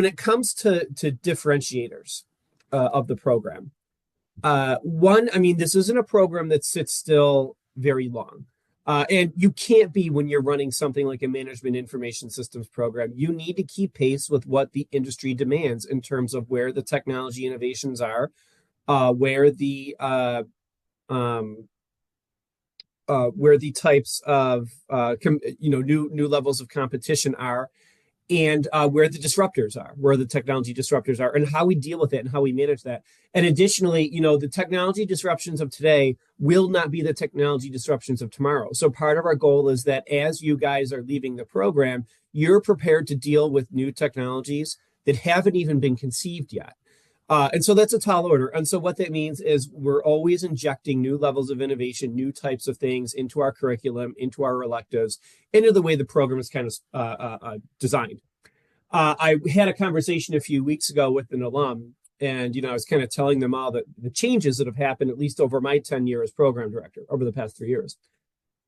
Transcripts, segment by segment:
when it comes to differentiators of the program, one, I mean, this isn't a program that sits still very long. And you can't be when you're running something like a management information systems program. You need to keep pace with what the industry demands in terms of where the technology innovations are, where the where the types of new levels of competition are, and where the disruptors are, where the technology disruptors are, and how we deal with it and how we manage that. And additionally, the technology disruptions of today will not be the technology disruptions of tomorrow. So part of our goal is that as you guys are leaving the program, you're prepared to deal with new technologies that haven't even been conceived yet. And so that's a tall order. And so what that means is we're always injecting new levels of innovation, new types of things into our curriculum, into our electives, into the way the program is kind of designed. I had a conversation a few weeks ago with an alum, and I was kind of telling them all the changes that have happened, at least over my tenure as program director over the past 3 years.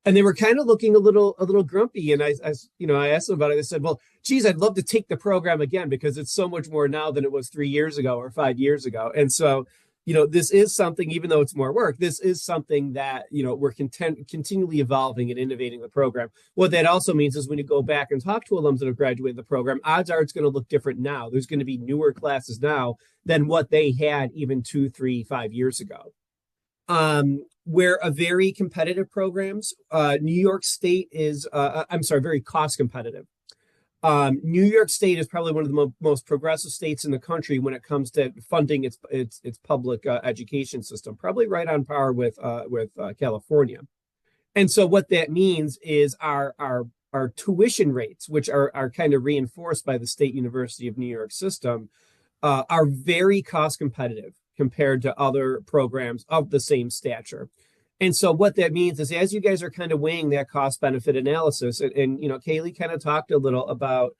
And they were kind of looking a little grumpy. And I asked them about it. I said, well, geez, I'd love to take the program again because it's so much more now than it was 3 years ago or 5 years ago. And so, this is something, even though it's more work, this is something that, we're continually evolving and innovating the program. What that also means is when you go back and talk to alums that have graduated the program, odds are it's going to look different now. There's going to be newer classes now than what they had even 2, 3, 5 years ago. We're a very competitive programs. New York State is, very cost competitive. New York State is probably one of the most progressive states in the country when it comes to funding its public education system, probably right on par with California. And so what that means is our tuition rates, which are kind of reinforced by the State University of New York system, are very cost competitive compared to other programs of the same stature. And so what that means is as you guys are kind of weighing that cost benefit analysis, and Kaylee kind of talked a little about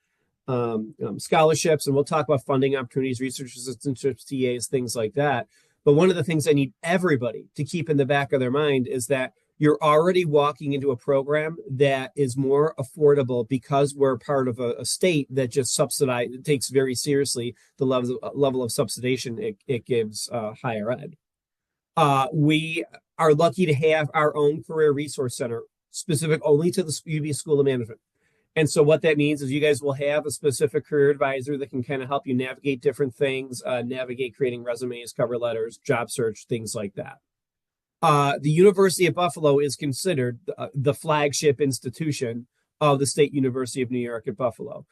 scholarships, and we'll talk about funding opportunities, research assistantships, TAs, things like that. But one of the things I need everybody to keep in the back of their mind is that you're already walking into a program that is more affordable because we're part of a state that just takes very seriously the level of subsidization it gives higher ed. We are lucky to have our own career resource center specific only to the UB School of Management. And so what that means is you guys will have a specific career advisor that can kind of help you navigate different things, navigate creating resumes, cover letters, job search, things like that. The University of Buffalo is considered the flagship institution of the State University of New York at Buffalo.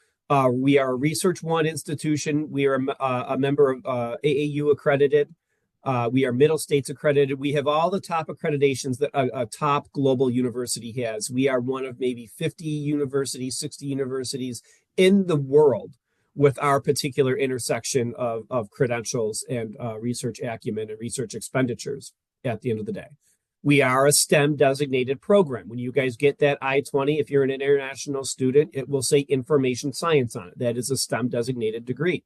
We are a Research One institution. We are a member of AAU accredited. We are Middle States accredited. We have all the top accreditations that a top global university has. We are one of maybe 50 universities, 60 universities in the world with our particular intersection of credentials and research acumen and research expenditures at the end of the day. We are a STEM designated program. When you guys get that I-20, if you're an international student, it will say information science on it. That is a STEM designated degree.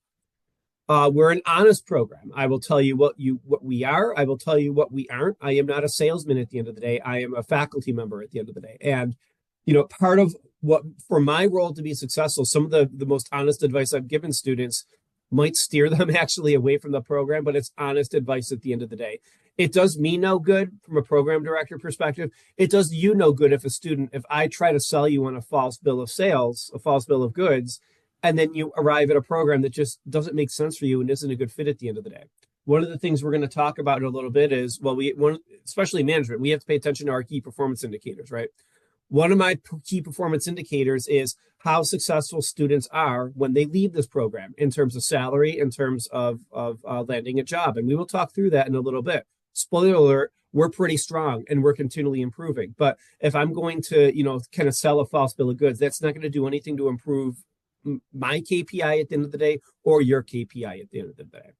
We're an honest program. I will tell you what we are. I will tell you what we aren't. I am not a salesman at the end of the day. I am a faculty member at the end of the day. And, part of what, for my role to be successful, some of the most honest advice I've given students might steer them actually away from the program, but it's honest advice at the end of the day. It does me no good from a program director perspective. It does you no good if I try to sell you on a false bill of sales, a false bill of goods, and then you arrive at a program that just doesn't make sense for you and isn't a good fit at the end of the day. One of the things we're going to talk about in a little bit is, especially management, we have to pay attention to our key performance indicators, right? One of my key performance indicators is how successful students are when they leave this program in terms of salary, in terms of landing a job. And we will talk through that in a little bit. Spoiler alert, we're pretty strong and we're continually improving. But if I'm going to, kind of sell a false bill of goods, that's not going to do anything to improve my KPI at the end of the day or your KPI at the end of the day.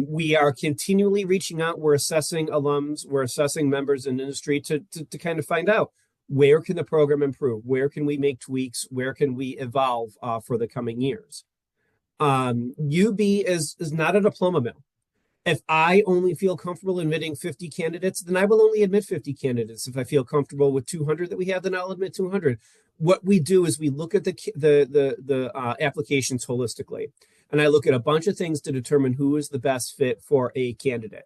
We are continually reaching out. We're assessing alums. We're assessing members in industry to kind of find out where can the program improve? Where can we make tweaks? Where can we evolve for the coming years? UB is not a diploma mill. If I only feel comfortable admitting 50 candidates, then I will only admit 50 candidates. If I feel comfortable with 200 that we have, then I'll admit 200. What we do is we look at the applications holistically. and I look at a bunch of things to determine who is the best fit for a candidate.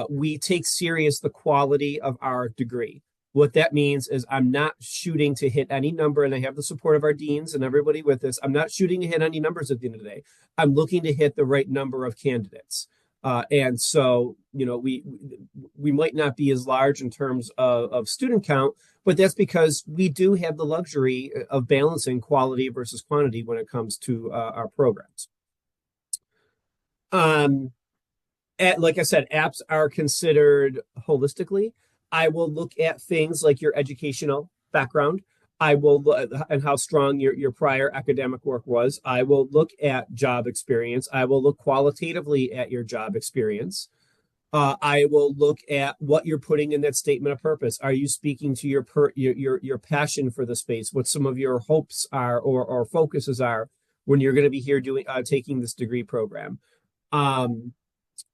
We take serious the quality of our degree. What that means is I'm not shooting to hit any number, and I have the support of our deans and everybody with this. I'm not shooting to hit any numbers at the end of the day. I'm looking to hit the right number of candidates. And so, we might not be as large in terms of student count, but that's because we do have the luxury of balancing quality versus quantity when it comes to our programs. Like I said, apps are considered holistically. I will look at things like your educational background. I will look and how strong your prior academic work was. I will look at job experience. I will look qualitatively at your job experience. I will look at what you're putting in that statement of purpose. Are you speaking to your passion for the space? What some of your hopes are or focuses are when you're going to be here doing taking this degree program?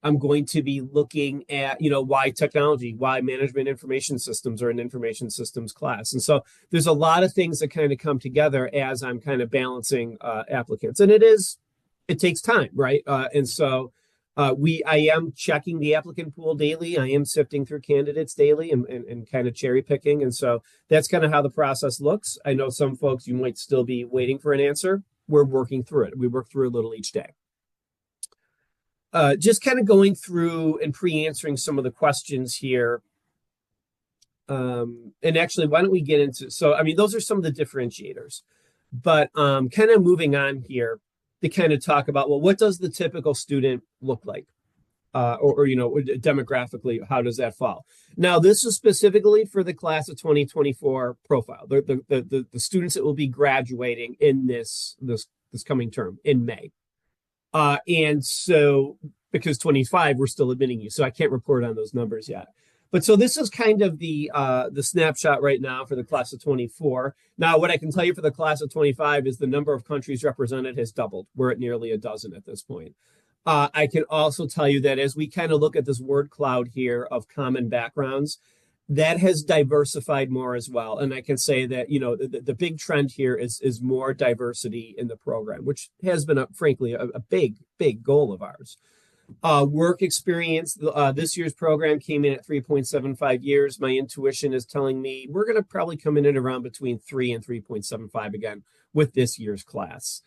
I'm going to be looking at, why technology, why management information systems are an information systems class. And so there's a lot of things that kind of come together as I'm kind of balancing applicants. And it takes time, right? And so I am checking the applicant pool daily. I am sifting through candidates daily and kind of cherry picking. And so that's kind of how the process looks. I know some folks, you might still be waiting for an answer. We're working through it. We work through a little each day. Just kind of going through and pre-answering some of the questions here. And actually, why don't we get into, those are some of the differentiators, but kind of moving on here to kind of talk about, well, what does the typical student look like? Or demographically, how does that fall? Now, this is specifically for the class of 2024 profile, the students that will be graduating in this coming term in May. And so because 25, we're still admitting you. So I can't report on those numbers yet. But so this is kind of the snapshot right now for the class of 24. Now, what I can tell you for the class of 25 is the number of countries represented has doubled. We're at nearly a dozen at this point. I can also tell you that as we kind of look at this word cloud here of common backgrounds, that has diversified more as well. And I can say that, the big trend here is more diversity in the program, which has been, frankly, a big, big goal of ours. Work experience, this year's program came in at 3.75 years. My intuition is telling me we're going to probably come in at around between 3 and 3.75 again with this year's class.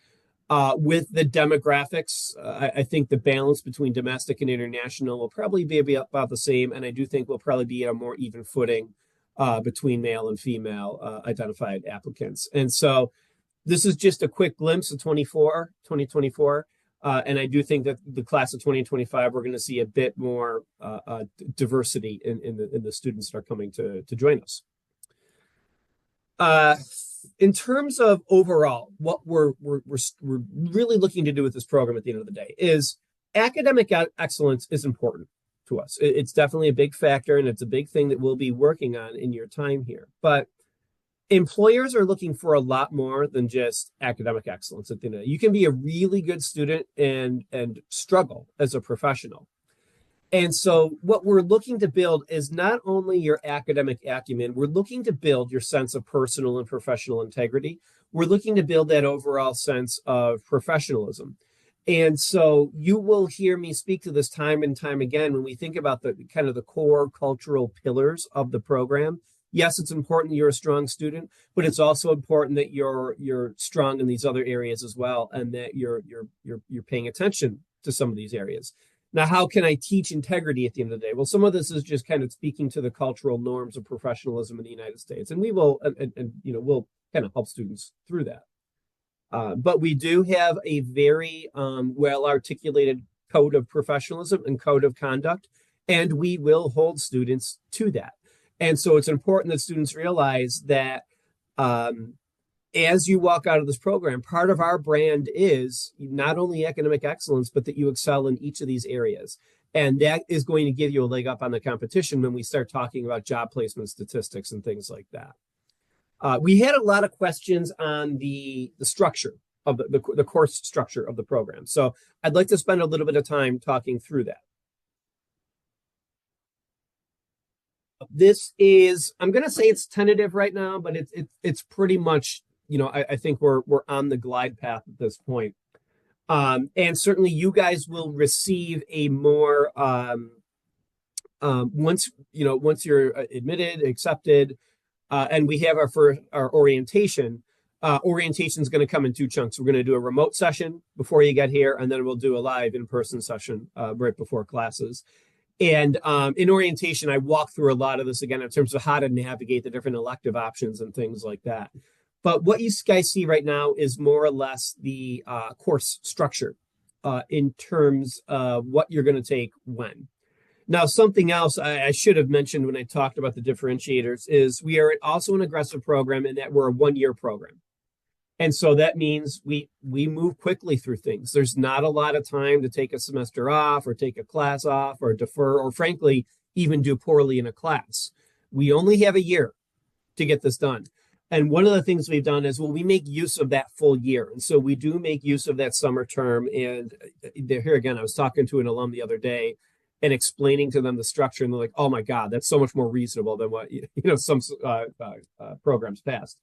With the demographics, I think the balance between domestic and international will probably be about the same. And I do think we'll probably be at a more even footing between male and female identified applicants. And so this is just a quick glimpse of 2024. And I do think that the class of 2025, we're going to see a bit more diversity in the students that are coming to join us. In terms of overall, what we're really looking to do with this program at the end of the day is academic excellence is important to us. It's definitely a big factor, and it's a big thing that we'll be working on in your time here. But employers are looking for a lot more than just academic excellence at the end of the day. You can be a really good student and struggle as a professional. And so what we're looking to build is not only your academic acumen, we're looking to build your sense of personal and professional integrity. We're looking to build that overall sense of professionalism. And so you will hear me speak to this time and time again when we think about the kind of the core cultural pillars of the program. Yes, it's important that you're a strong student, but it's also important that you're strong in these other areas as well, and that you're paying attention to some of these areas. Now, how can I teach integrity at the end of the day? Well, some of this is just kind of speaking to the cultural norms of professionalism in the United States, and we will, we'll kind of help students through that. But we do have a very well-articulated code of professionalism and code of conduct, and we will hold students to that. And so it's important that students realize that as you walk out of this program, part of our brand is not only academic excellence, but that you excel in each of these areas. And that is going to give you a leg up on the competition when we start talking about job placement statistics and things like that. We had a lot of questions on the structure of the course structure of the program. So I'd like to spend a little bit of time talking through that. This is, I'm going to say it's tentative right now, but it's pretty much, I think we're on the glide path at this point. And certainly you guys will receive a more once you're admitted, accepted, and we have our orientation. Orientation is going to come in two chunks. We're going to do a remote session before you get here, and then we'll do a live in-person session right before classes. And in orientation, I walk through a lot of this again in terms of how to navigate the different elective options and things like that. But what you guys see right now is more or less the course structure in terms of what you're going to take when. Now, something else I should have mentioned when I talked about the differentiators is we are also an aggressive program in that we're a one-year program. And so that means we move quickly through things. There's not a lot of time to take a semester off or take a class off or defer or frankly, even do poorly in a class. We only have a year to get this done. And one of the things we've done is, well, we make use of that full year. And so we do make use of that summer term. And here again, I was talking to an alum the other day and explaining to them the structure. And they're like, oh my God, that's so much more reasonable than what, some programs past.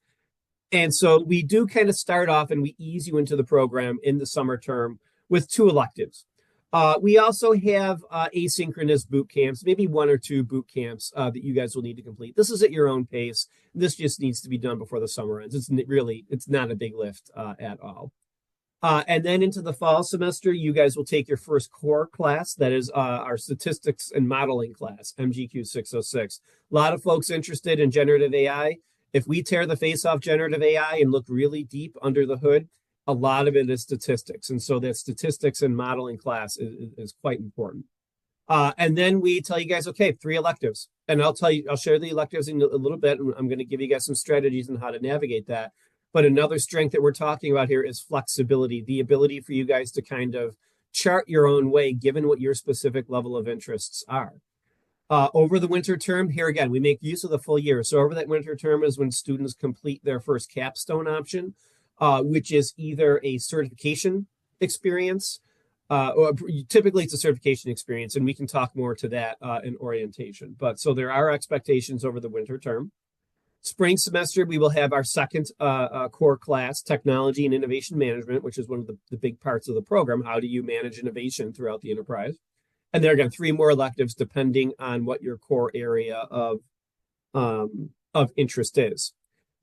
And so we do kind of start off and we ease you into the program in the summer term with two electives. We also have asynchronous boot camps, maybe one or two boot camps that you guys will need to complete. This is at your own pace. This just needs to be done before the summer ends. It's not a big lift at all. And then into the fall semester, you guys will take your first core class. That is our statistics and modeling class, MGQ 606. A lot of folks interested in generative AI. If we tear the face off generative AI and look really deep under the hood, a lot of it is statistics. And so that statistics and modeling class is quite important. And then we tell you guys, okay, 3 electives. And I'll share the electives in a little bit. And I'm going to give you guys some strategies on how to navigate that. But another strength that we're talking about here is flexibility, the ability for you guys to kind of chart your own way, given what your specific level of interests are. Over the winter term, here again, we make use of the full year. So over that winter term is when students complete their first capstone option, which is either a certification experience, or typically it's a certification experience, and we can talk more to that in orientation. But so there are expectations over the winter term. Spring semester, we will have our second core class, Technology and Innovation Management, which is one of the big parts of the program. How do you manage innovation throughout the enterprise? And there again, 3 more electives depending on what your core area of interest is.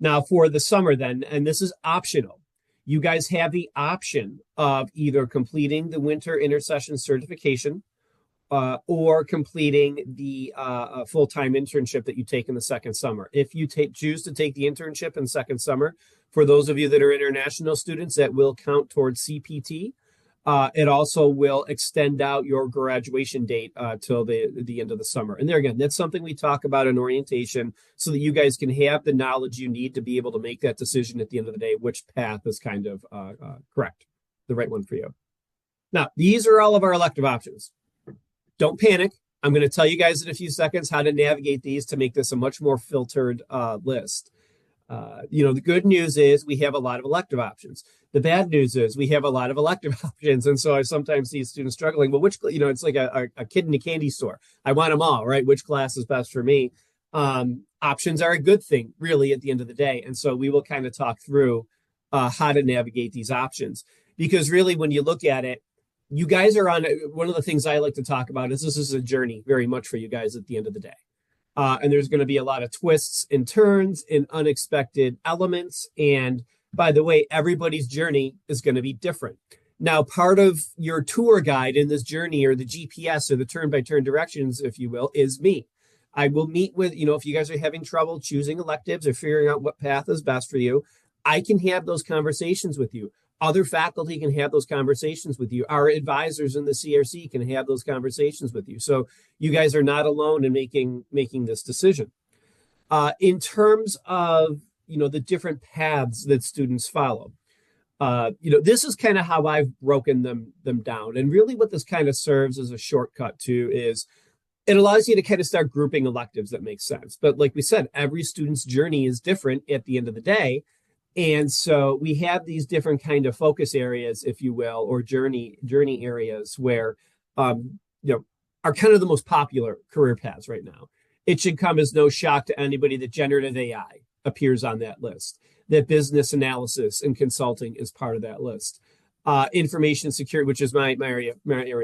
Now for the summer then, and this is optional, you guys have the option of either completing the winter intersession certification or completing the full-time internship that you take in the second summer. If you choose to take the internship in second summer, for those of you that are international students, that will count towards CPT. It also will extend out your graduation date till the end of the summer. And there again, that's something we talk about in orientation so that you guys can have the knowledge you need to be able to make that decision at the end of the day, which path is kind of correct, the right one for you. Now, these are all of our elective options. Don't panic. I'm going to tell you guys in a few seconds how to navigate these to make this a much more filtered list. The good news is we have a lot of elective options. The bad news is we have a lot of elective options. And so I sometimes see students struggling. Well, it's like a kid in a candy store. I want them all, right? Which class is best for me? Options are a good thing, really, at the end of the day. And so we will kind of talk through how to navigate these options. Because really, when you look at it, you guys are on one of the things I like to talk about is this is a journey very much for you guys at the end of the day. And there's going to be a lot of twists and turns and unexpected elements. And by the way, everybody's journey is going to be different. Now, part of your tour guide in this journey, or the GPS, or the turn-by-turn directions, if you will, is me. I will meet with, if you guys are having trouble choosing electives or figuring out what path is best for you, I can have those conversations with you. Other faculty can have those conversations with you. Our advisors in the CRC can have those conversations with you. So you guys are not alone in making this decision. In terms of, the different paths that students follow, this is kind of how I've broken them down. And really what this kind of serves as a shortcut to is it allows you to kind of start grouping electives that make sense. But like we said, every student's journey is different at the end of the day. And so we have these different kind of focus areas, if you will, or journey areas where, are kind of the most popular career paths right now. It should come as no shock to anybody that generative AI appears on that list, that business analysis and consulting is part of that list. information security, which is my area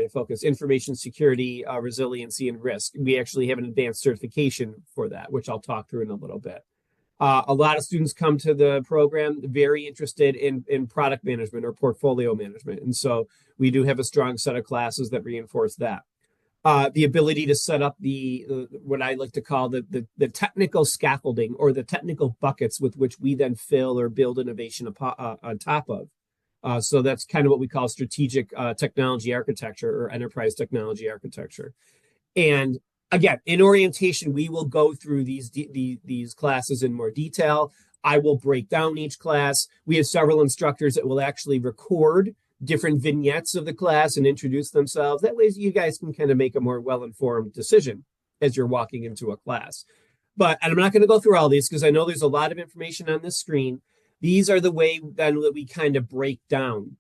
of focus, information security, resiliency, and risk. We actually have an advanced certification for that, which I'll talk through in a little bit. A lot of students come to the program very interested in product management or portfolio management. And so we do have a strong set of classes that reinforce that. The ability to set up what I like to call the technical scaffolding or the technical buckets with which we then fill or build innovation on top of. So that's kind of what we call strategic technology architecture or enterprise technology architecture. And again, in orientation, we will go through these classes in more detail. I will break down each class. We have several instructors that will actually record different vignettes of the class and introduce themselves. That way you guys can kind of make a more well-informed decision as you're walking into a class. And I'm not going to go through all these because I know there's a lot of information on this screen. These are the way then that we kind of break down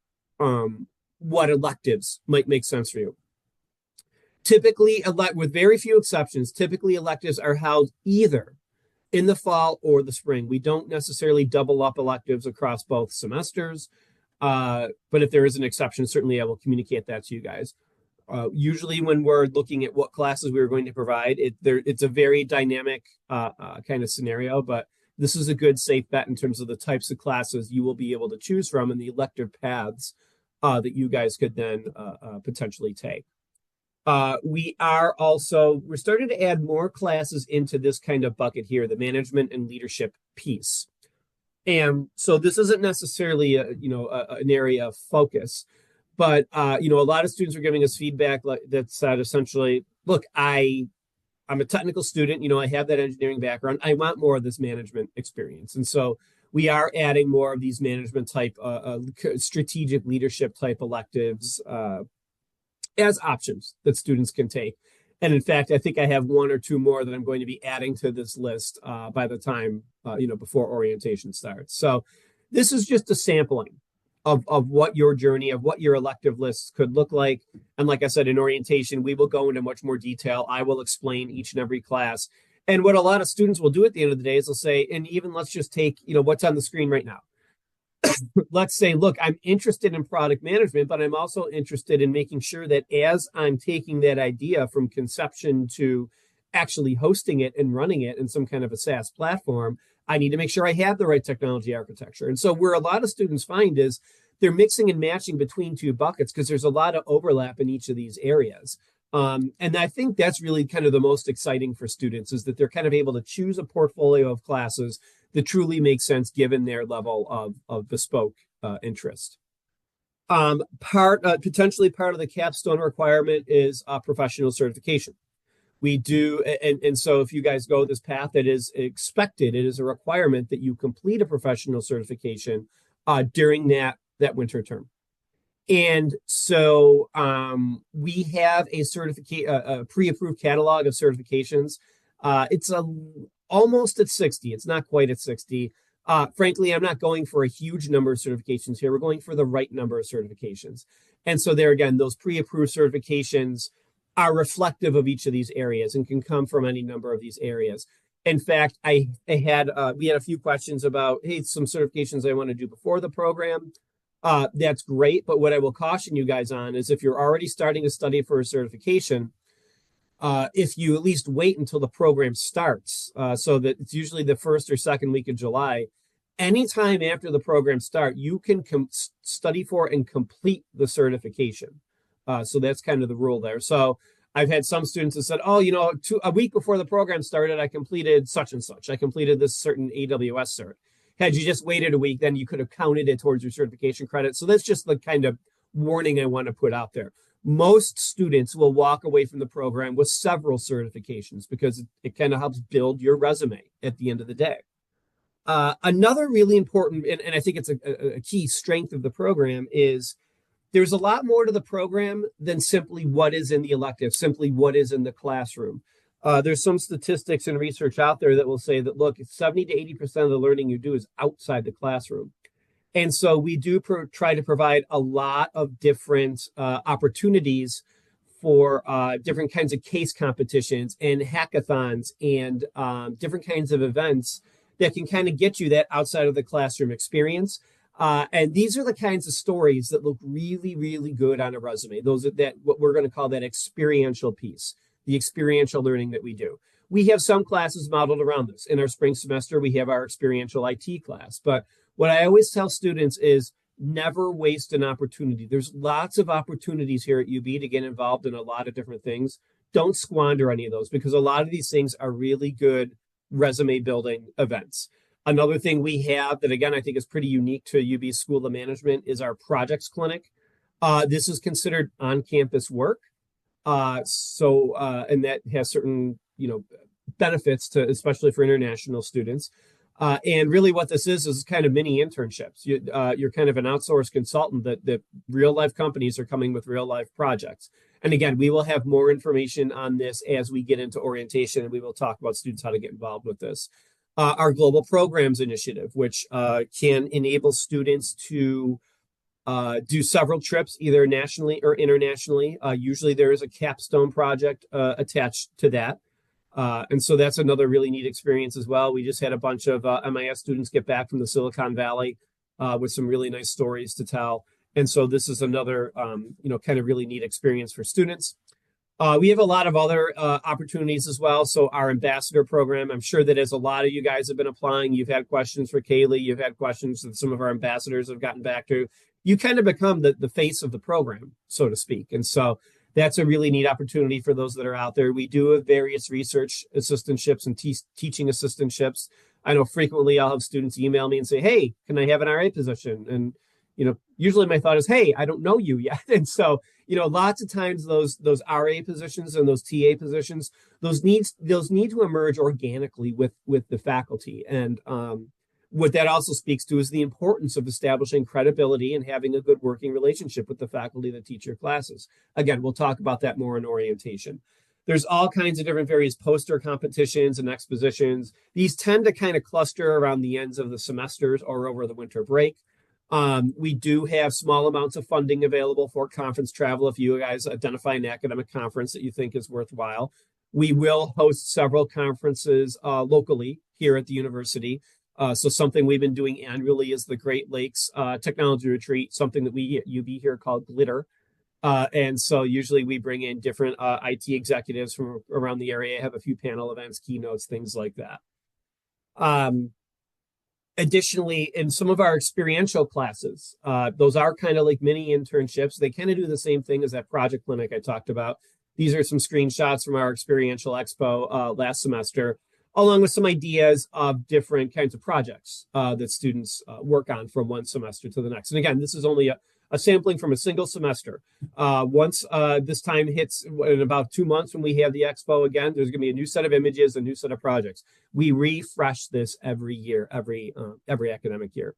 what electives might make sense for you. Typically, with very few exceptions, typically electives are held either in the fall or the spring. We don't necessarily double up electives across both semesters. But if there is an exception, certainly I will communicate that to you guys. Usually when we're looking at what classes we are going to provide, it's a very dynamic kind of scenario, but this is a good safe bet in terms of the types of classes you will be able to choose from and the elective paths that you guys could then potentially take. We're starting to add more classes into this kind of bucket here, the management and leadership piece. And so this isn't necessarily an area of focus, but a lot of students are giving us feedback that said essentially, look, I'm a technical student, I have that engineering background. I want more of this management experience. And so we are adding more of these management type, strategic leadership type electives as options that students can take. And in fact, I think I have one or two more that I'm going to be adding to this list by the time, before orientation starts. So this is just a sampling of what your journey, of what your elective lists could look like. And like I said, in orientation, we will go into much more detail. I will explain each and every class. And what a lot of students will do at the end of the day is they'll say, and even let's just take, what's on the screen right now. Let's say, look, I'm interested in product management, but I'm also interested in making sure that as I'm taking that idea from conception to actually hosting it and running it in some kind of a SaaS platform, I need to make sure I have the right technology architecture. And so where a lot of students find is they're mixing and matching between two buckets because there's a lot of overlap in each of these areas. And I think that's really kind of the most exciting for students is that they're kind of able to choose a portfolio of classes that truly makes sense given their level of bespoke interest. Potentially part of the capstone requirement is professional certification. We do, and so if you guys go this path, it is expected, it is a requirement that you complete a professional certification during that winter term. And so we have a pre-approved catalog of certifications. It's almost at 60. It's not quite at 60. Frankly, I'm not going for a huge number of certifications here. We're going for the right number of certifications. And so there again, those pre-approved certifications are reflective of each of these areas and can come from any number of these areas. In fact, we had a few questions about, hey, some certifications I want to do before the program. That's great, but what I will caution you guys on is if you're already starting to study for a certification, if you at least wait until the program starts, so that it's usually the first or second week of July, anytime after the program start, you can study for and complete the certification. So that's kind of the rule there. So I've had some students that said, oh, a week before the program started, I completed such and such. I completed this certain AWS cert. Had you just waited a week, then you could have counted it towards your certification credit. So that's just the kind of warning I want to put out there. Most students will walk away from the program with several certifications because it kind of helps build your resume at the end of the day. Another really important, and I think it's a key strength of the program, is there's a lot more to the program than simply what is in the elective, simply what is in the classroom. There's some statistics and research out there that will say that, look, 70 to 80% of the learning you do is outside the classroom. And so we do try to provide a lot of different opportunities for different kinds of case competitions and hackathons and different kinds of events that can kind of get you that outside of the classroom experience. And these are the kinds of stories that look really, really good on a resume. Those are that what we're going to call that experiential piece, the experiential learning that we do. We have some classes modeled around this. In our spring semester, we have our experiential IT class. But what I always tell students is never waste an opportunity. There's lots of opportunities here at UB to get involved in a lot of different things. Don't squander any of those because a lot of these things are really good resume building events. Another thing we have that, again, I think is pretty unique to UB School of Management is our projects clinic. This is considered on-campus work. And that has certain, benefits to, especially for international students. And really what this is kind of mini internships. You're kind of an outsourced consultant that real life companies are coming with real life projects. And again, we will have more information on this as we get into orientation, and we will talk about students how to get involved with this. Our Global Programs Initiative, which can enable students to do several trips, either nationally or internationally. Usually there is a capstone project attached to that. And so that's another really neat experience as well. We just had a bunch of MIS students get back from the Silicon Valley with some really nice stories to tell. And so this is another, kind of really neat experience for students. We have a lot of other opportunities as well. So our ambassador program, I'm sure that as a lot of you guys have been applying, you've had questions for Kaylee, you've had questions that some of our ambassadors have gotten back to. You kind of become the face of the program, so to speak. And so that's a really neat opportunity for those that are out there. We do have various research assistantships and teaching assistantships. I know frequently I'll have students email me and say, hey, can I have an RA position? And, usually my thought is, hey, I don't know you yet. And so, lots of times those RA positions and those TA positions, those need to emerge organically with the faculty. And what that also speaks to is the importance of establishing credibility and having a good working relationship with the faculty that teach your classes. Again, we'll talk about that more in orientation. There's all kinds of different various poster competitions and expositions. These tend to kind of cluster around the ends of the semesters or over the winter break. We do have small amounts of funding available for conference travel if you guys identify an academic conference that you think is worthwhile. We will host several conferences locally here at the university. So something we've been doing annually is the Great Lakes Technology Retreat, something that we at UB here called Glitter. And so usually we bring in different IT executives from around the area, have a few panel events, keynotes, things like that. Additionally, in some of our experiential classes, those are kind of like mini internships. They kind of do the same thing as that project clinic I talked about. These are some screenshots from our experiential expo last semester, along with some ideas of different kinds of projects that students work on from one semester to the next. And again, this is only a sampling from a single semester. Once this time hits in about 2 months when we have the expo again, there's going to be a new set of images, a new set of projects. We refresh this every year, every academic year.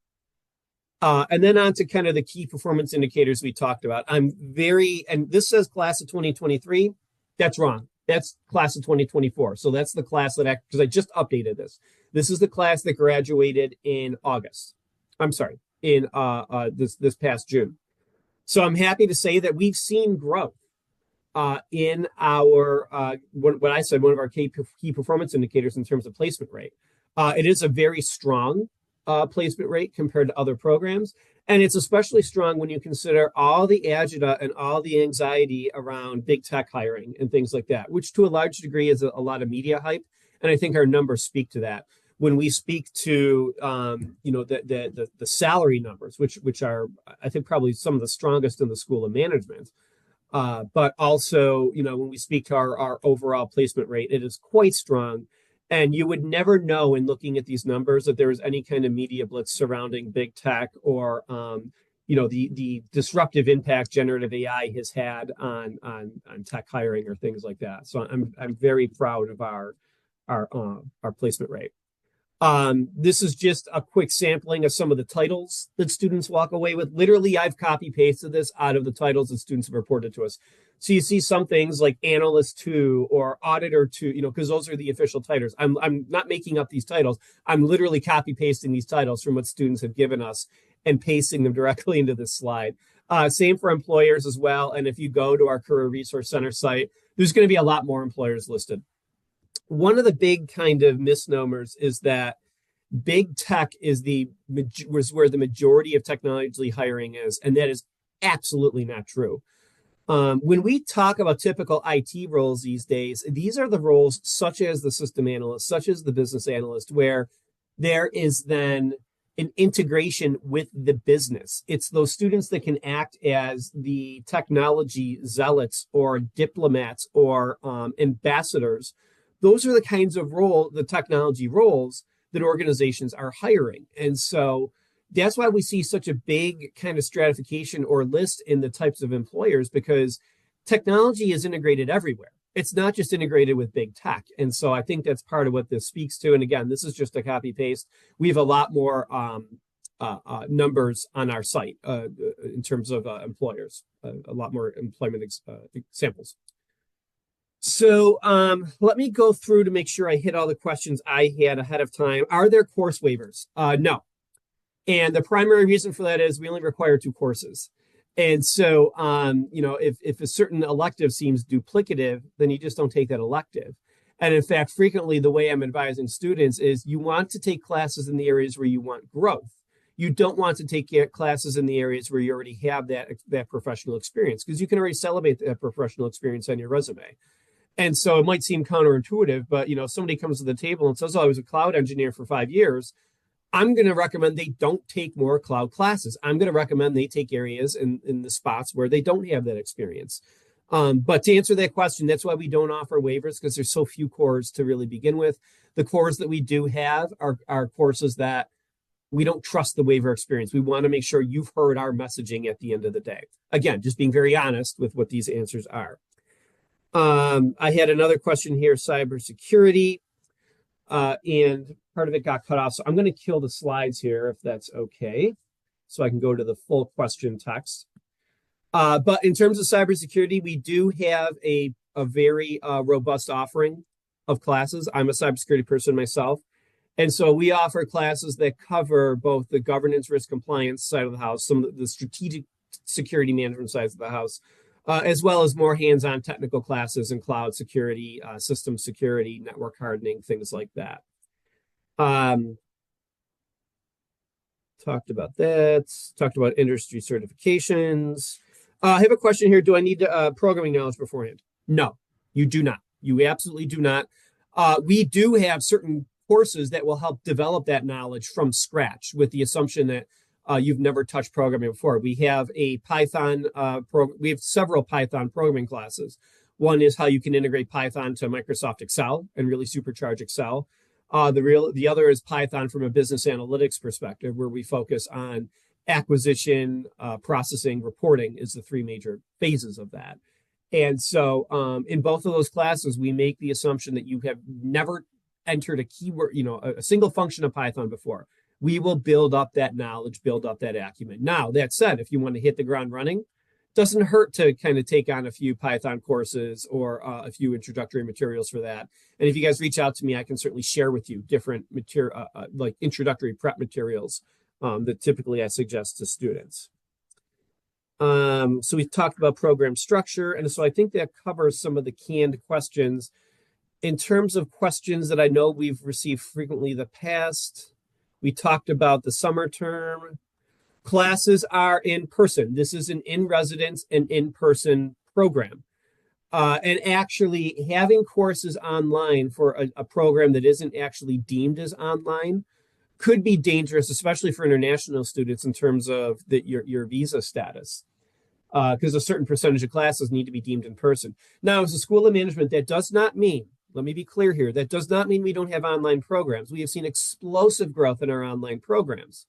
And then on to kind of the key performance indicators we talked about. And this says class of 2023. That's wrong. That's class of 2024. So that's the class that, because I just updated this. This is the class that graduated in August. I'm sorry, in this past June. So I'm happy to say that we've seen growth in our, what I said, one of our key performance indicators in terms of placement rate. It is a very strong placement rate compared to other programs. And it's especially strong when you consider all the agita and all the anxiety around big tech hiring and things like that, which to a large degree is a lot of media hype. And I think our numbers speak to that. When we speak to, the salary numbers, which are, I think, probably some of the strongest in the School of Management, but also, when we speak to our overall placement rate, it is quite strong. And you would never know in looking at these numbers that there was any kind of media blitz surrounding big tech or, the disruptive impact generative AI has had on tech hiring or things like that. So I'm very proud of our placement rate. This is just a quick sampling of some of the titles that students walk away with. Literally, I've copy pasted this out of the titles that students have reported to us. So you see some things like analyst 2 or auditor 2, because those are the official titles. I'm not making up these titles. I'm literally copy pasting these titles from what students have given us and pasting them directly into this slide. Same for employers as well. And if you go to our Career Resource Center site, there's going to be a lot more employers listed. One of the big kind of misnomers is that Big tech was where the majority of technology hiring is, and that is absolutely not true. When we talk about typical IT roles these days, these are the roles such as the system analyst, such as the business analyst, where there is then an integration with the business. It's those students that can act as the technology zealots or diplomats or ambassadors. Those are the kinds of the technology roles that organizations are hiring. And so that's why we see such a big kind of stratification or list in the types of employers, because technology is integrated everywhere. It's not just integrated with big tech. And so I think that's part of what this speaks to. And again, this is just a copy paste. We have a lot more numbers on our site in terms of employers, a lot more employment examples. So let me go through to make sure I hit all the questions I had ahead of time. Are there course waivers? No. And the primary reason for that is we only require 2 courses. And so, if a certain elective seems duplicative, then you just don't take that elective. And in fact, frequently the way I'm advising students is you want to take classes in the areas where you want growth. You don't want to take classes in the areas where you already have that professional experience, because you can already celebrate that professional experience on your resume. And so it might seem counterintuitive, but if somebody comes to the table and says, "Oh, I was a cloud engineer for 5 years," I'm going to recommend they don't take more cloud classes. I'm going to recommend they take areas in the spots where they don't have that experience. But to answer that question, that's why we don't offer waivers, because there's so few cores to really begin with. The cores that we do have are courses that we don't trust the waiver experience. We want to make sure you've heard our messaging at the end of the day. Again, just being very honest with what these answers are. I had another question here, cybersecurity. And part of it got cut off. So I'm going to kill the slides here, if that's okay, so I can go to the full question text. But in terms of cybersecurity, we do have a very robust offering of classes. I'm a cybersecurity person myself. And so we offer classes that cover both the governance, risk, compliance side of the house, some of the strategic security management sides of the house, as well as more hands-on technical classes in cloud security, system security, network hardening, things like that. Talked about that. Talked about industry certifications. I have a question here. Do I need programming knowledge beforehand? No, you do not. You absolutely do not. We do have certain courses that will help develop that knowledge from scratch, with the assumption that you've never touched programming before. We have a Python we have several Python programming classes. One is how you can integrate Python to Microsoft Excel and really supercharge Excel. The other is Python from a business analytics perspective, where we focus on acquisition, processing, reporting is the 3 major phases of that. And so in both of those classes, we make the assumption that you have never entered a keyword, a single function of Python before. We will build up that knowledge, build up that acumen. Now, that said, if you want to hit the ground running, it doesn't hurt to kind of take on a few Python courses or a few introductory materials for that. And if you guys reach out to me, I can certainly share with you different material, like introductory prep materials that typically I suggest to students. So we've talked about program structure. And so I think that covers some of the canned questions. In terms of questions that I know we've received frequently in the past, we talked about the summer term. Classes are in person. This is an in-residence and in-person program. And actually having courses online for a program that isn't actually deemed as online could be dangerous, especially for international students in terms of your visa status, because a certain percentage of classes need to be deemed in person. Now, as a school of management, that does not mean, let me be clear here, that does not mean we don't have online programs. We have seen explosive growth in our online programs.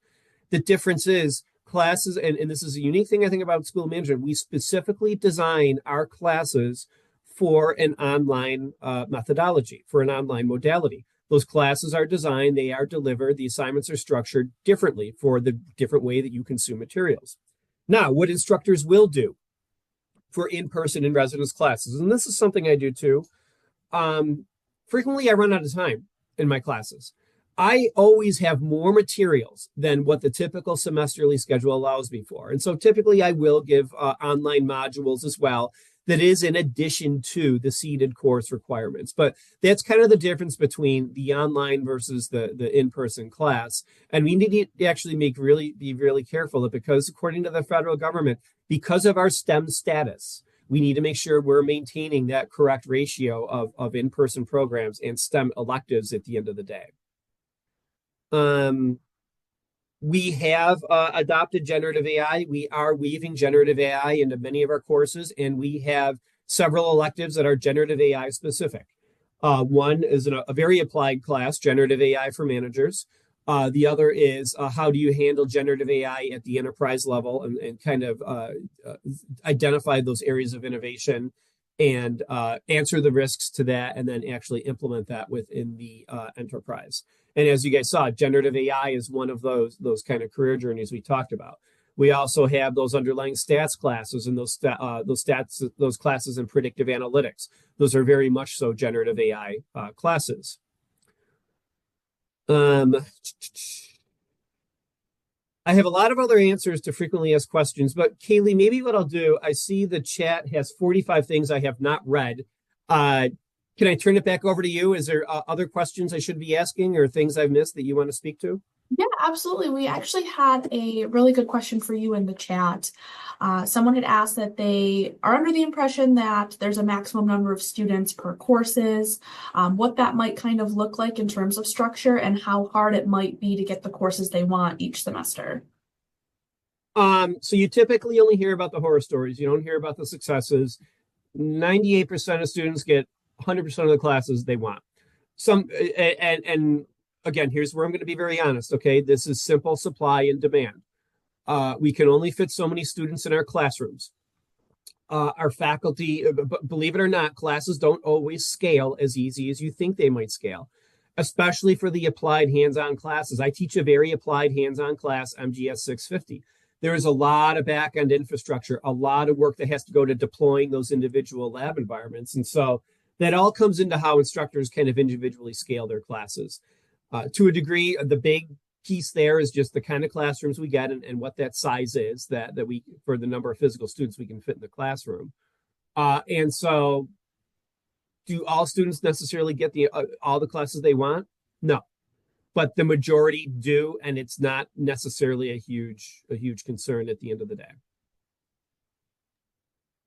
The difference is classes, and this is a unique thing I think about school management, we specifically design our classes for an online methodology, for an online modality. Those classes are designed, they are delivered, the assignments are structured differently for the different way that you consume materials. Now, what instructors will do for in-person and residence classes, and this is something I do too, frequently I run out of time in my classes. I always have more materials than what the typical semesterly schedule allows me for. And so typically I will give online modules as well that is in addition to the seated course requirements. But that's kind of the difference between the online versus the in-person class. And we need to actually be really careful that, because according to the federal government, because of our STEM status, we need to make sure we're maintaining that correct ratio of in-person programs and STEM electives at the end of the day. We have adopted generative AI. We are weaving generative AI into many of our courses, and we have several electives that are generative AI specific. One is a very applied class, generative AI for managers. The other is how do you handle generative AI at the enterprise level, and kind of identify those areas of innovation and answer the risks to that, and then actually implement that within the enterprise. And as you guys saw, generative AI is one of those kind of career journeys we talked about. We also have those underlying stats classes and those classes in predictive analytics. Those are very much so generative AI classes. I have a lot of other answers to frequently asked questions, but Kaylee, maybe what I'll do, I see the chat has 45 things I have not read. Can I turn it back over to you? Is there other questions I should be asking or things I've missed that you want to speak to? Yeah, absolutely. We actually had a really good question for you in the chat. Someone had asked that they are under the impression that there's a maximum number of students per courses, what that might kind of look like in terms of structure, and how hard it might be to get the courses they want each semester. So you typically only hear about the horror stories. You don't hear about the successes. 98% of students get 100% of the classes they want. And again, here's where I'm going to be very honest. Okay, this is simple supply and demand. We can only fit so many students in our classrooms. Our faculty, believe it or not, classes don't always scale as easy as you think they might scale, especially for the applied hands-on classes. I teach a very applied hands-on class, MGS 650. There is a lot of back-end infrastructure, a lot of work that has to go to deploying those individual lab environments. And so that all comes into how instructors kind of individually scale their classes. To a degree, the big piece there is just the kind of classrooms we get and what that size is that we, for the number of physical students we can fit in the classroom. And so do all students necessarily get all the classes they want? No, but the majority do, and it's not necessarily a huge concern at the end of the day.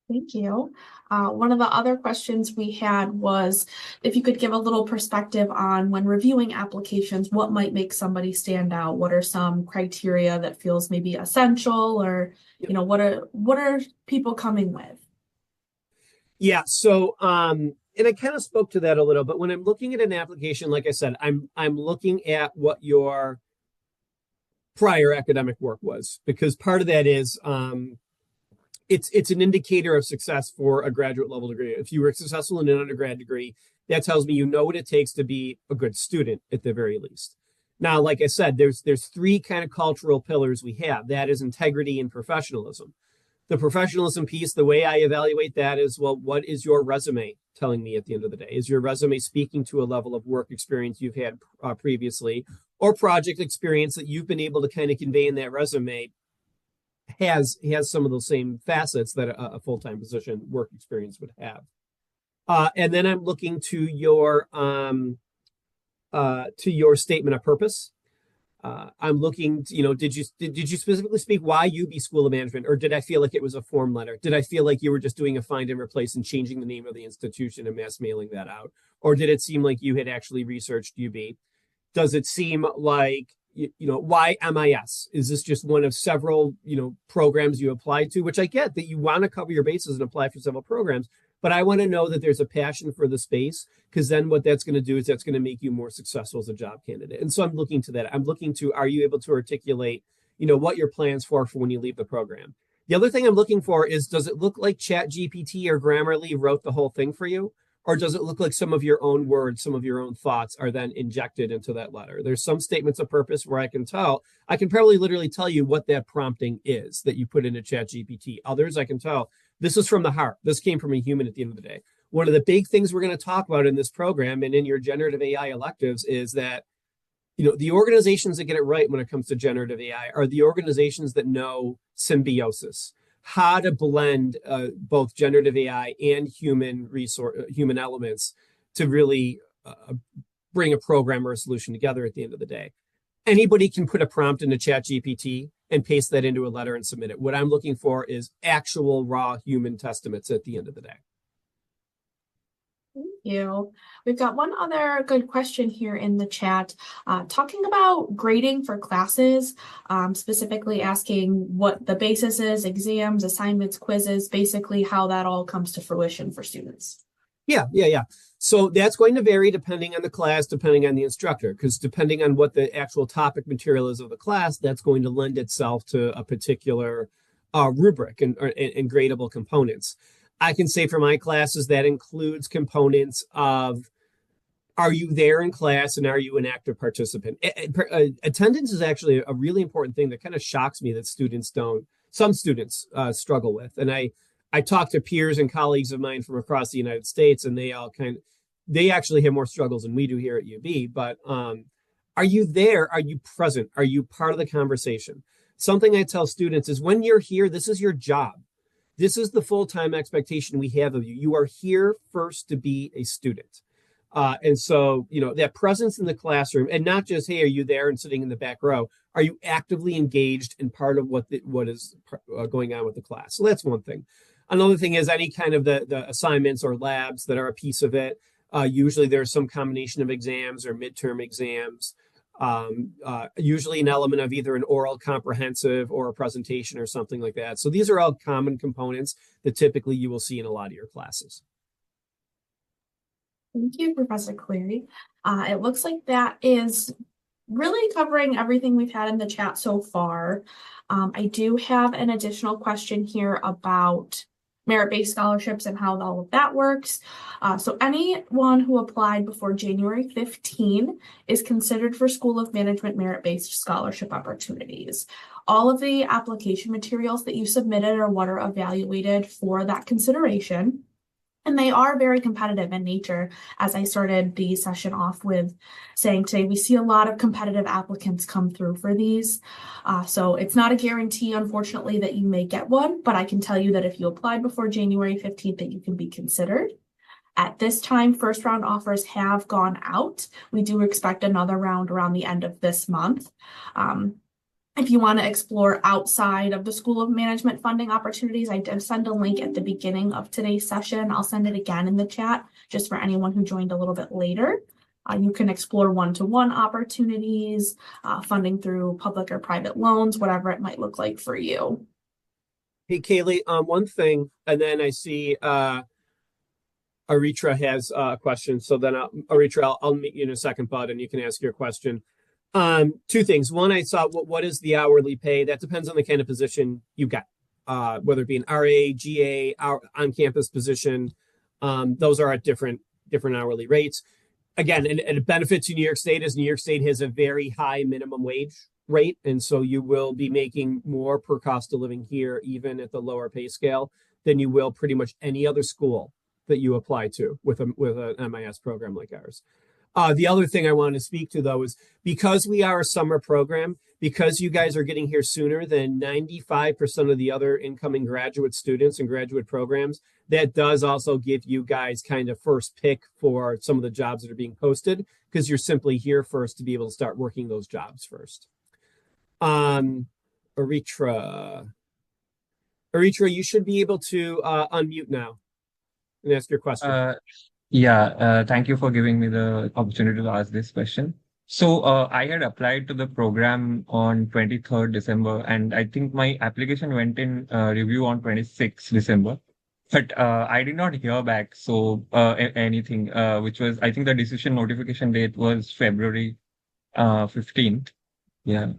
Thank you. One of the other questions we had was if you could give a little perspective on when reviewing applications, what might make somebody stand out? What are some criteria that feels maybe essential, or what are people coming with? Yeah, so and I kind of spoke to that a little, but when I'm looking at an application, like I said, I'm looking at what your prior academic work was, because part of that is it's an indicator of success for a graduate level degree. If you were successful in an undergrad degree, that tells me you know what it takes to be a good student at the very least. Now, like I said, there's three kind of cultural pillars we have. That is integrity and professionalism. The professionalism piece, the way I evaluate that is, well, what is your resume telling me at the end of the day? Is your resume speaking to a level of work experience you've had previously, or project experience that you've been able to kind of convey in that resume has some of those same facets that a full-time position work experience would have. And then I'm looking to your statement of purpose. I'm looking, did you specifically speak why UB School of Management, or did I feel like it was a form letter? Did I feel like you were just doing a find and replace and changing the name of the institution and mass mailing that out? Or did it seem like you had actually researched UB? Does it seem like, why MIS? Is this just one of several, programs you applied to, which I get that you want to cover your bases and apply for several programs, but I want to know that there's a passion for the space, because then what that's going to do is that's going to make you more successful as a job candidate. And so I'm looking to that. I'm looking to, are you able to articulate, what your plans for when you leave the program? The other thing I'm looking for is, does it look like ChatGPT or Grammarly wrote the whole thing for you? Or does it look like some of your own words, some of your own thoughts are then injected into that letter? There's some statements of purpose where I can probably literally tell you what that prompting is that you put into ChatGPT. Others I can tell, this is from the heart. This came from a human at the end of the day. One of the big things we're going to talk about in this program and in your generative AI electives is that, the organizations that get it right when it comes to generative AI are the organizations that know symbiosis. how to blend both generative AI and human elements to really bring a program or a solution together at the end of the day. Anybody can put a prompt into ChatGPT and paste that into a letter and submit it. What I'm looking for is actual raw human testaments at the end of the day. Thank you. We've got one other good question here in the chat, talking about grading for classes, specifically asking what the basis is, exams, assignments, quizzes, basically how that all comes to fruition for students. Yeah. So that's going to vary depending on the class, depending on the instructor, because depending on what the actual topic material is of the class, that's going to lend itself to a particular rubric and gradable components. I can say for my classes that includes components of, are you there in class and are you an active participant? Attendance is actually a really important thing that kind of shocks me that some students struggle with. And I talk to peers and colleagues of mine from across the United States, and they actually have more struggles than we do here at UB. But are you there? Are you present? Are you part of the conversation? Something I tell students is, when you're here, this is your job. This is the full-time expectation we have of you. You are here first to be a student. And so, that presence in the classroom, and not just, hey, are you there and sitting in the back row? Are you actively engaged in part of what is going on with the class? So that's one thing. Another thing is any kind of the assignments or labs that are a piece of it. Usually there's some combination of exams or midterm exams. Usually an element of either an oral comprehensive or a presentation or something like that. So these are all common components that typically you will see in a lot of your classes. Thank you, Professor Cleary. It looks like that is really covering everything we've had in the chat so far. I do have an additional question here about merit-based scholarships and how all of that works. So anyone who applied before January 15 is considered for School of Management merit-based scholarship opportunities. All of the application materials that you submitted are what are evaluated for that consideration. And they are very competitive in nature. As I started the session off with saying today, we see a lot of competitive applicants come through for these. So it's not a guarantee, unfortunately, that you may get one, but I can tell you that if you applied before January 15th, that you can be considered. At this time, first round offers have gone out. We do expect another round around the end of this month. If you want to explore outside of the School of Management funding opportunities, I did send a link at the beginning of today's session. I'll send it again in the chat just for anyone who joined a little bit later. You can explore one-to-one opportunities, funding through public or private loans, whatever it might look like for you. Hey, Kaylee, one thing, and then I see Aritra has a question. So then, Aritra, I'll meet you in a second, bud, and you can ask your question. Two things. One, I saw what is the hourly pay? That depends on the kind of position you get, whether it be an RA, GA, on-campus position. Those are at different hourly rates. Again, and it benefits you New York State, as New York State has a very high minimum wage rate, and so you will be making more per cost of living here, even at the lower pay scale, than you will pretty much any other school that you apply to with an MIS program like ours. The other thing I wanted to speak to, though, is because we are a summer program, because you guys are getting here sooner than 95% of the other incoming graduate students and graduate programs, that does also give you guys kind of first pick for some of the jobs that are being posted, because you're simply here first to be able to start working those jobs first. Aritra, you should be able to unmute now and ask your question. Thank you for giving me the opportunity to ask this question. So I had applied to the program on 23rd December, and I think my application went in review on 26th December. But I did not hear back. So anything, which was, I think the decision notification date was February 15th. Yeah.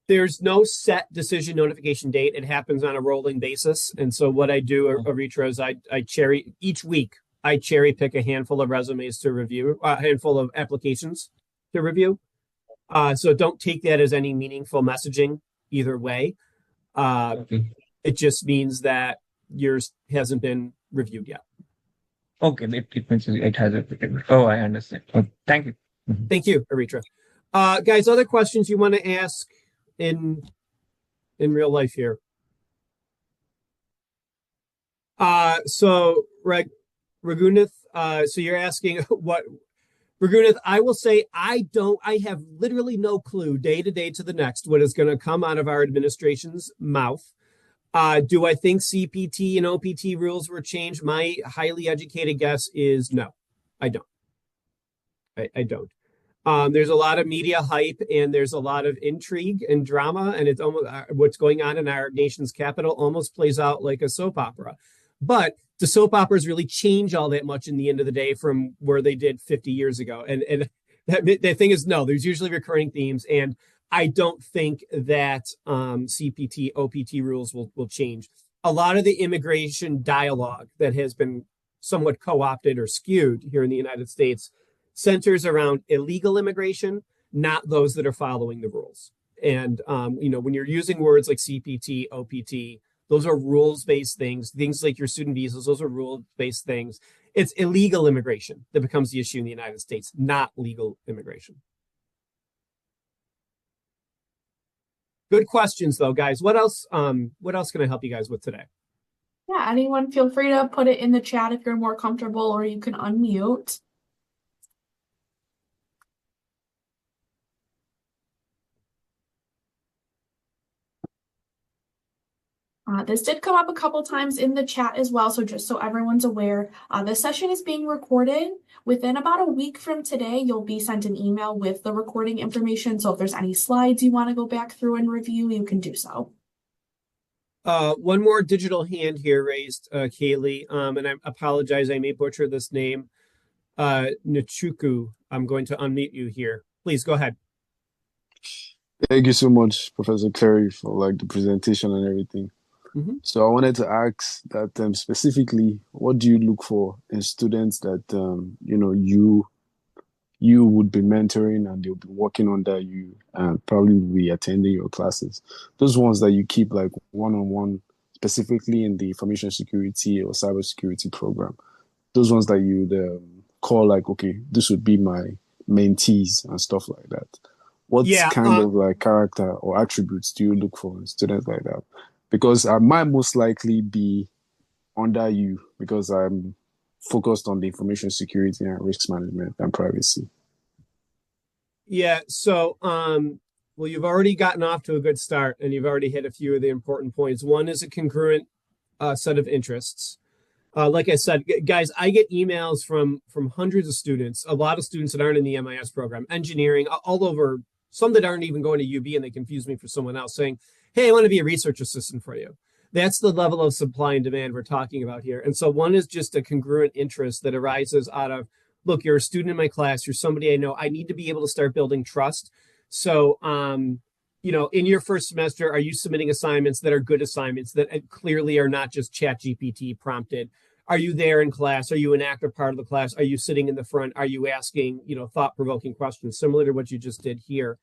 There's no set decision notification date. It happens on a rolling basis. And so what I do, Aritra, is I cherry pick a handful of resumes to review, a handful of applications to review. So don't take that as any meaningful messaging either way. Okay. It just means that yours hasn't been reviewed yet. Okay, it means it has a. Oh, I understand. Okay, thank you. Thank you, Aritra. Guys, other questions you want to ask in real life here? So Ragunath, so you're asking what Ragunath, I will say I have literally no clue day to day to the next what is going to come out of our administration's mouth. Do I think CPT and OPT rules were changed? My highly educated guess is no, I don't. I don't. There's a lot of media hype and there's a lot of intrigue and drama, and it's almost what's going on in our nation's capital almost plays out like a soap opera. But the soap operas really change all that much in the end of the day from where they did 50 years ago. And the thing is, no, there's usually recurring themes, and I don't think that CPT OPT rules will change. A lot of the immigration dialogue that has been somewhat co-opted or skewed here in the United States centers around illegal immigration, not those that are following the rules. And when you're using words like CPT, OPT, those are rules-based things. Things like your student visas, those are rules-based things. It's illegal immigration that becomes the issue in the United States, not legal immigration. Good questions, though, guys. What else? What else can I help you guys with today? Yeah, anyone feel free to put it in the chat if you're more comfortable, or you can unmute. This did come up a couple times in the chat as well, so just so everyone's aware, this session is being recorded. Within about a week from today, you'll be sent an email with the recording information, so if there's any slides you want to go back through and review, you can do so. One more digital hand here raised, Kaylee, and I apologize, I may butcher this name. Nchuku, I'm going to unmute you here. Please go ahead. Thank you so much, Professor Cleary, for the presentation and everything. Mm-hmm. So I wanted to ask that specifically, what do you look for in students that you would be mentoring and they'll be working under you and probably be attending your classes? Those ones that you keep one-on-one, specifically in the information security or cybersecurity program. Those ones that you call okay, this would be my mentees and stuff like that. What kind of character or attributes do you look for in students like that? Because I might most likely be under you because I'm focused on the information security and risk management and privacy. Yeah, so well, you've already gotten off to a good start and you've already hit a few of the important points. One is a congruent set of interests. Like I said, guys, I get emails from hundreds of students, a lot of students that aren't in the MIS program, engineering, all over, some that aren't even going to UB and they confuse me for someone else saying, hey, I want to be a research assistant for you. That's the level of supply and demand we're talking about here. And so one is just a congruent interest that arises out of, look, you're a student in my class, you're somebody I know, I need to be able to start building trust. So, in your first semester, are you submitting assignments that are good assignments that clearly are not just ChatGPT prompted? Are you there in class? Are you an active part of the class? Are you sitting in the front? Are you asking, thought-provoking questions similar to what you just did here?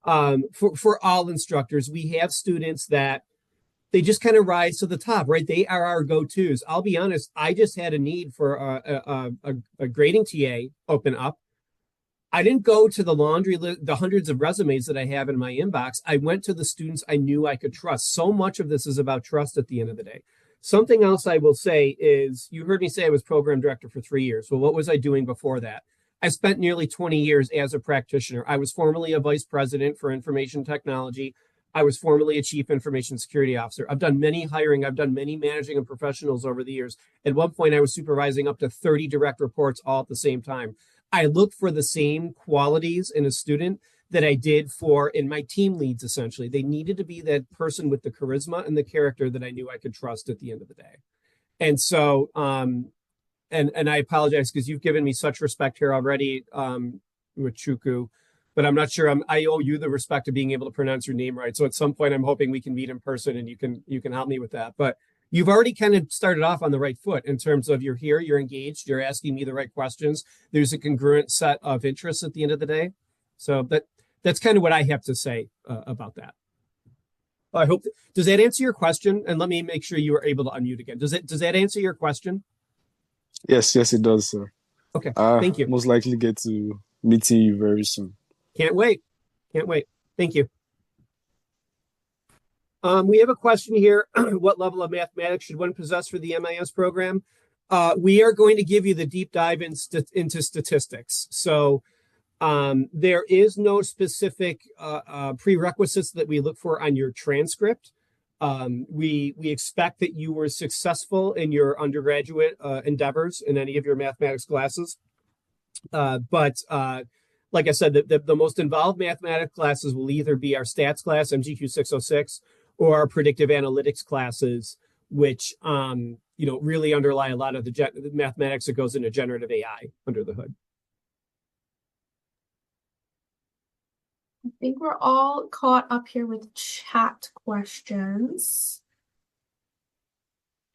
For all instructors, we have students that they just kind of rise to the top, right? They are our go-tos. I'll be honest, I just had a need for a grading TA open up. I didn't go to the hundreds of resumes that I have in my inbox. I went to the students I knew I could trust. So much of this is about trust at the end of the day. Something else I will say is, you heard me say I was program director for 3 years. Well, what was I doing before that? I spent nearly 20 years as a practitioner. I was formerly a vice president for information technology. I was formerly a chief information security officer. I've done many hiring. I've done many managing of professionals over the years. At one point, I was supervising up to 30 direct reports all at the same time. I look for the same qualities in a student that I did in my team leads, essentially. They needed to be that person with the charisma and the character that I knew I could trust at the end of the day. And so, and I apologize because you've given me such respect here already, with Chuku, but I'm not sure I owe you the respect of being able to pronounce your name right. So at some point, I'm hoping we can meet in person and you can help me with that. But you've already kind of started off on the right foot in terms of you're here, you're engaged, you're asking me the right questions. There's a congruent set of interests at the end of the day. So that's kind of what I have to say about that. I hope does that answer your question? And let me make sure you are able to unmute again. Does that answer your question? Yes, it does, sir. Okay, thank you. Most likely get to meeting you very soon. Can't wait. Thank you. We have a question here. What level of mathematics should one possess for the MIS program? We are going to give you the deep dive into statistics. So there is no specific prerequisites that we look for on your transcript. We expect that you were successful in your undergraduate endeavors in any of your mathematics classes. But like I said, the most involved mathematics classes will either be our stats class, MGQ 606, or our predictive analytics classes, which really underlie a lot of the mathematics that goes into generative AI under the hood. I think we're all caught up here with chat questions.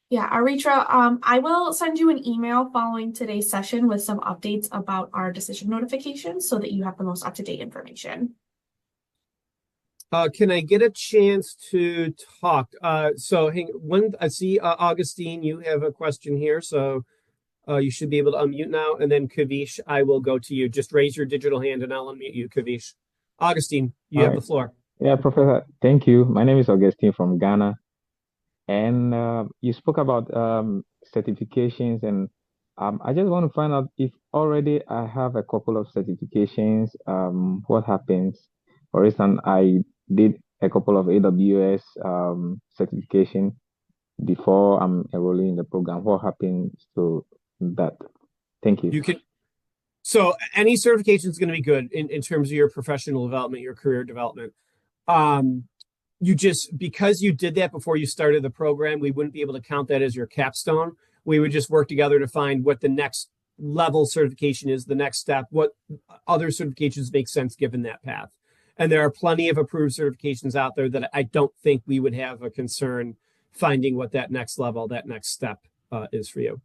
Yeah, Aritra, I will send you an email following today's session with some updates about our decision notifications so that you have the most up-to-date information. Can I get a chance to talk? I see Augustine, you have a question here, so you should be able to unmute now. And then Kavish, I will go to you. Just raise your digital hand and I'll unmute you, Kavish. Augustine, you have the floor. Yeah, Professor, thank you. My name is Augustine from Ghana. And you spoke about certifications, and I just want to find out if already I have a couple of certifications, what happens? For instance, I did a couple of AWS certification before I'm enrolling in the program. What happens to that? Thank you. So any certification is going to be good in terms of your professional development, your career development. Because you did that before you started the program, we wouldn't be able to count that as your capstone. We would just work together to find what the next level certification is, the next step, what other certifications make sense given that path. And there are plenty of approved certifications out there that I don't think we would have a concern finding what that next level, that next step is for you.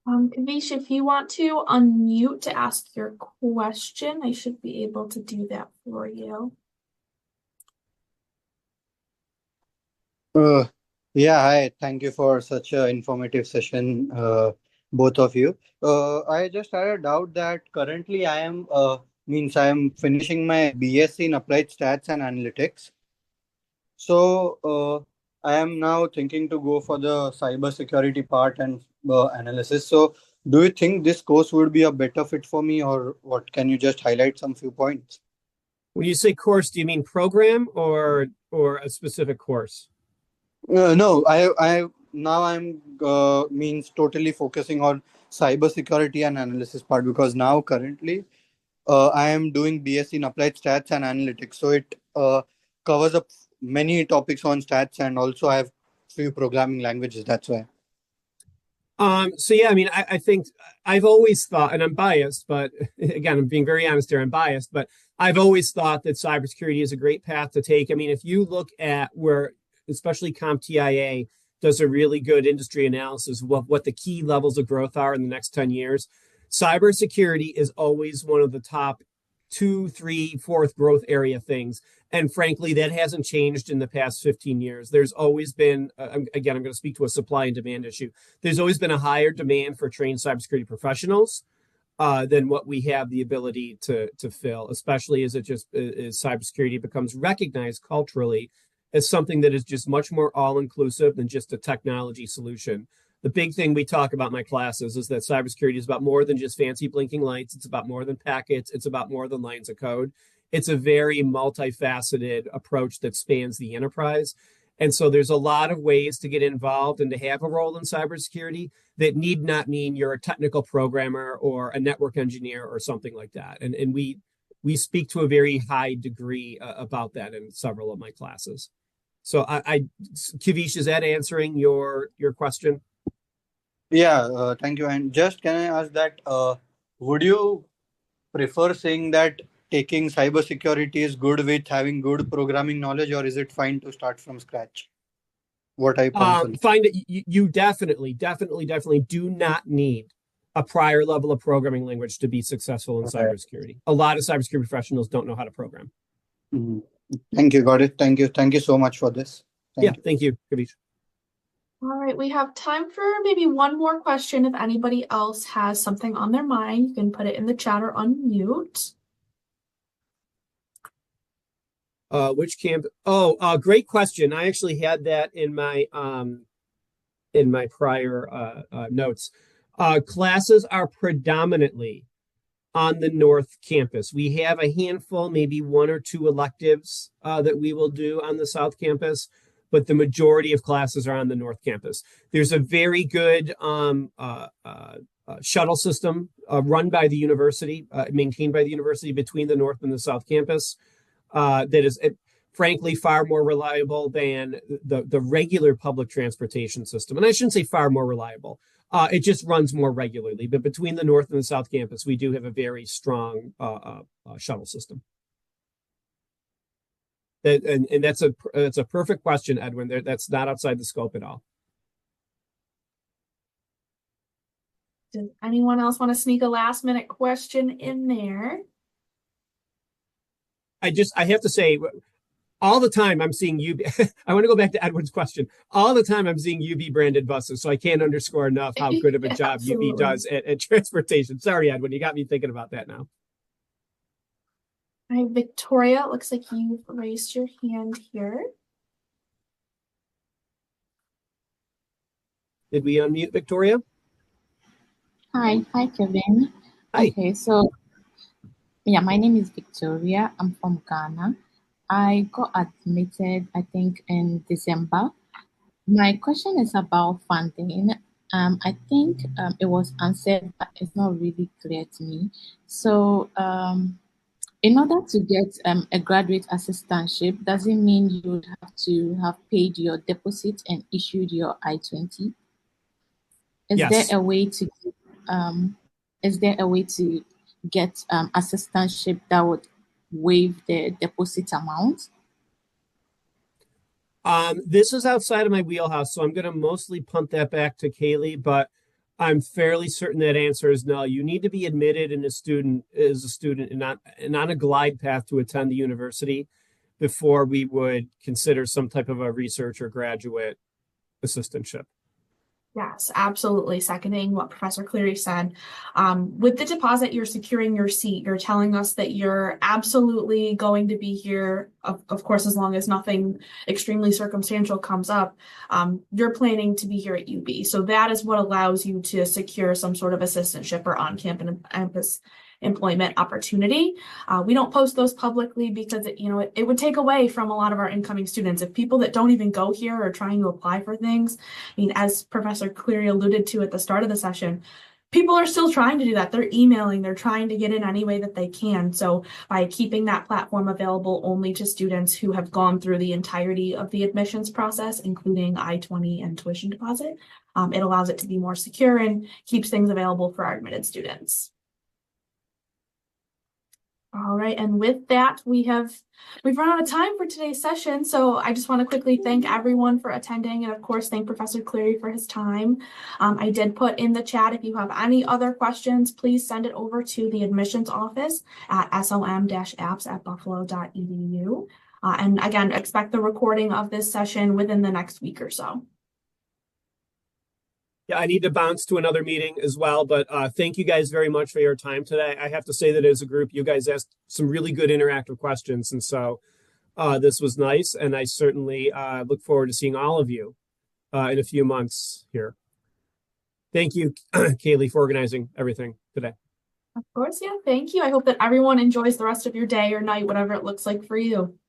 Kavish, if you want to unmute to ask your question, I should be able to do that for you. Yeah, hi. Thank you for such an informative session, both of you. I just had a doubt that currently I am finishing my BSc in Applied Stats and Analytics. So I am now thinking to go for the cybersecurity part and analysis. So do you think this course would be a better fit for me, or what? Can you just highlight some few points? When you say course, do you mean program or a specific course? No, I'm means totally focusing on cybersecurity and analysis part, because now currently I am doing BSc in Applied Stats and Analytics. So it covers up many topics on stats, and also I have few programming languages. That's why. So yeah, I mean, I think I've always thought, and I'm biased, but again, I'm being very honest here, I'm biased, but I've always thought that cybersecurity is a great path to take. I mean, if you look at where, especially CompTIA does a really good industry analysis of what the key levels of growth are in the next 10 years, cybersecurity is always one of the top 2, 3, 4th growth area things. And frankly, that hasn't changed in the past 15 years. There's always been, again, I'm going to speak to a supply and demand issue. There's always been a higher demand for trained cybersecurity professionals than what we have the ability to fill, especially as cybersecurity becomes recognized culturally as something that is just much more all-inclusive than just a technology solution. The big thing we talk about in my classes is that cybersecurity is about more than just fancy blinking lights. It's about more than packets. It's about more than lines of code. It's a very multifaceted approach that spans the enterprise. And so there's a lot of ways to get involved and to have a role in cybersecurity that need not mean you're a technical programmer or a network engineer or something like that. And we speak to a very high degree about that in several of my classes. So Kavish, is that answering your question? Yeah, thank you. And just can I ask that, would you prefer saying that taking cybersecurity is good with having good programming knowledge, or is it fine to start from scratch? What I find that you definitely do not need a prior level of programming language to be successful in cybersecurity. A lot of cybersecurity professionals don't know how to program. Mm-hmm. Thank you. Got it. Thank you. Thank you so much for this. Thank you, Kavish. All right, we have time for maybe one more question. If anybody else has something on their mind, you can put it in the chat or unmute. Which camp? Oh, great question. I actually had that in my prior notes. Classes are predominantly on the North Campus. We have a handful, maybe one or two electives that we will do on the South Campus, but the majority of classes are on the North Campus. There's a very good shuttle system run by the university, maintained by the university between the North and the South Campus that is frankly far more reliable than the regular public transportation system. And I shouldn't say far more reliable. It just runs more regularly. But between the North and the South Campus, we do have a very strong shuttle system. And that's a perfect question, Edwin. That's not outside the scope at all. Does anyone else want to sneak a last minute question in there? I have to say, all the time I'm seeing UB. I want to go back to Edwin's question. All the time I'm seeing UB branded buses, so I can't underscore enough how good of a job UB does at transportation. Sorry, Edwin, you got me thinking about that now. All right, Victoria, it looks like you've raised your hand here. Did we unmute Victoria? Hi, Kevin. Hi. Okay, so yeah, my name is Victoria. I'm from Ghana. I got admitted, I think, in December. My question is about funding. I think it was answered, but it's not really clear to me. So, in order to get a graduate assistantship, does it mean you would have to have paid your deposit and issued your I-20? Yes. There a way to is there a way to get assistantship that would waive the deposit amount? This is outside of my wheelhouse, so I'm going to mostly punt that back to Kaylee, but I'm fairly certain that answer is no. You need to be admitted as a student and on a glide path to attend the university before we would consider some type of a research or graduate assistantship. Yes, absolutely. Seconding what Professor Cleary said. With the deposit, you're securing your seat. You're telling us that you're absolutely going to be here, of course, as long as nothing extremely circumstantial comes up. You're planning to be here at UB. So that is what allows you to secure some sort of assistantship or on-campus employment opportunity. We don't post those publicly because it would take away from a lot of our incoming students. If people that don't even go here are trying to apply for things, I mean, as Professor Cleary alluded to at the start of the session, people are still trying to do that. They're emailing, they're trying to get in any way that they can. So by keeping that platform available only to students who have gone through the entirety of the admissions process, including I-20 and tuition deposit, it allows it to be more secure and keeps things available for our admitted students. All right, and with that, we've run out of time for today's session. So I just want to quickly thank everyone for attending, and of course, thank Professor Cleary for his time. I did put in the chat, if you have any other questions, please send it over to the admissions office at slm-apps@buffalo.edu. And again, expect the recording of this session within the next week or so. Yeah, I need to bounce to another meeting as well, but thank you guys very much for your time today. I have to say that as a group, you guys asked some really good interactive questions, and so this was nice, and I certainly look forward to seeing all of you in a few months here. Thank you, Kaylee, for organizing everything today. Of course, yeah, thank you. I hope that everyone enjoys the rest of your day or night, whatever it looks like for you.